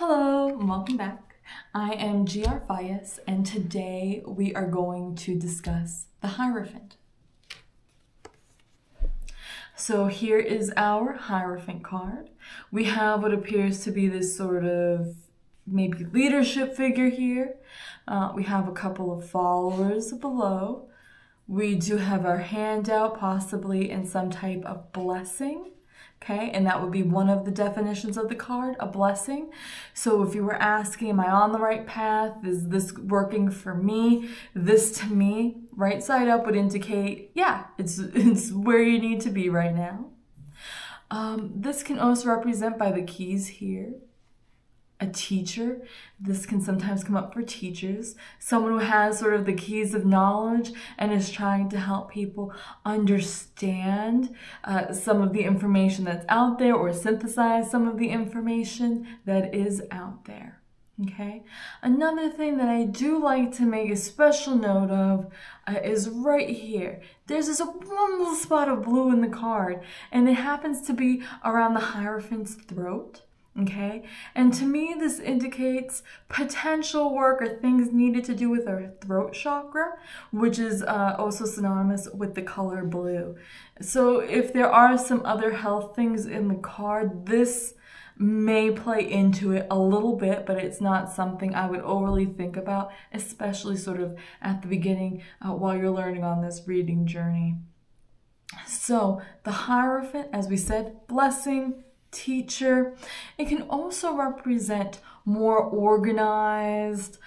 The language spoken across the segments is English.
Hello, and welcome back. I am GR Fayez, and today we are going to discuss the Hierophant. So here is our Hierophant card. We have what appears to be this sort of maybe leadership figure here. We have a couple of followers below. We do have our hand out, possibly in some type of blessing. Okay, and that would be one of the definitions of the card, a blessing. So if you were asking, am I on the right path? Is this working for me? This to me, right side up, would indicate, yeah, it's where you need to be right now. This can also represent by the keys here, a teacher. This can sometimes come up for teachers. Someone who has sort of the keys of knowledge and is trying to help people understand some of the information that's out there or synthesize some of the information that is out there. Okay. Another thing that I do like to make a special note of is right here. There's this one little spot of blue in the card, and it happens to be around the Hierophant's throat. Okay, and to me this indicates potential work or things needed to do with our throat chakra, which is also synonymous with the color blue. So if there are some other health things in the card, this may play into it a little bit, but it's not something I would overly think about, especially sort of at the beginning while you're learning on this reading journey. So the Hierophant, as we said, blessing, teacher. It can also represent more organized,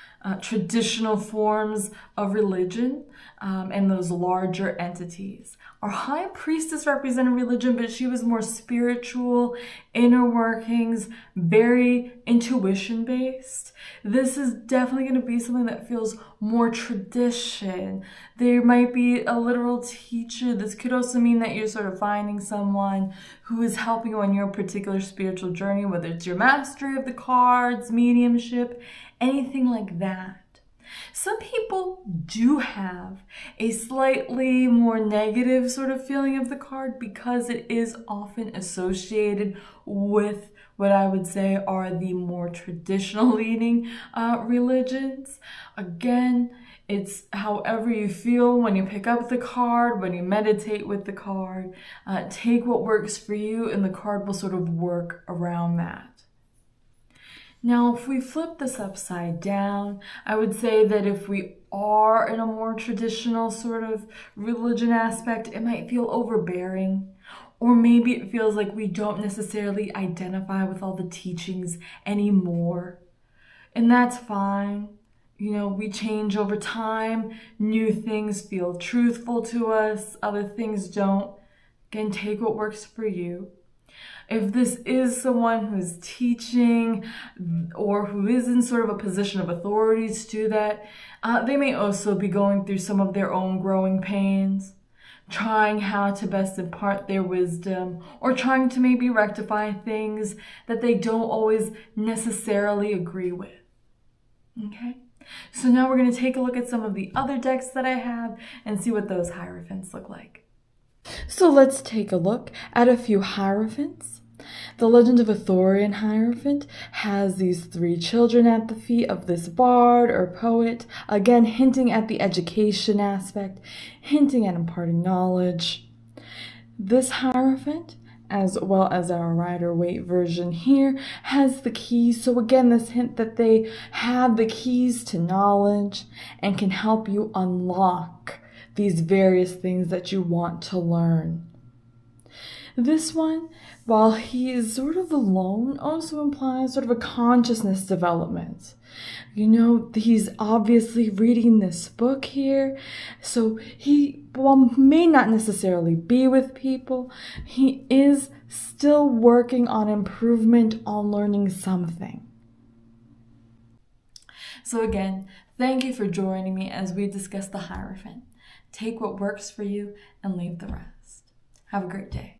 traditional forms of religion and those larger entities. Our High Priestess represented religion, but she was more spiritual, inner workings, very intuition-based. This is definitely going to be something that feels more tradition. There might be a literal teacher. This could also mean that you're sort of finding someone who is helping you on your particular spiritual journey, whether it's your mastery of the cards, mediumship, anything like that. Some people do have a slightly more negative sort of feeling of the card because it is often associated with what I would say are the more traditional leaning religions. Again, it's however you feel when you pick up the card, when you meditate with the card. Take what works for you, and the card will sort of work around that. Now, if we flip this upside down, I would say that if we are in a more traditional sort of religion aspect, it might feel overbearing, or maybe it feels like we don't necessarily identify with all the teachings anymore. And that's fine. You know, we change over time. New things feel truthful to us. Other things don't. Again, take what works for you. If this is someone who's teaching or who is in sort of a position of authority to do that, they may also be going through some of their own growing pains, trying how to best impart their wisdom, or trying to maybe rectify things that they don't always necessarily agree with. Okay? So now we're going to take a look at some of the other decks that I have and see what those Hierophants look like. So let's take a look at a few Hierophants. The Legend of a Thorian Hierophant has these three children at the feet of this bard or poet, again hinting at the education aspect, hinting at imparting knowledge. This Hierophant, as well as our Rider-Waite version here, has the keys. So again, this hint that they have the keys to knowledge and can help you unlock these various things that you want to learn. This one, while he is sort of alone, also implies sort of a consciousness development. You know, he's obviously reading this book here, so he, while may not necessarily be with people, he is still working on improvement, on learning something. So again, thank you for joining me as we discuss the Hierophant. Take what works for you and leave the rest. Have a great day.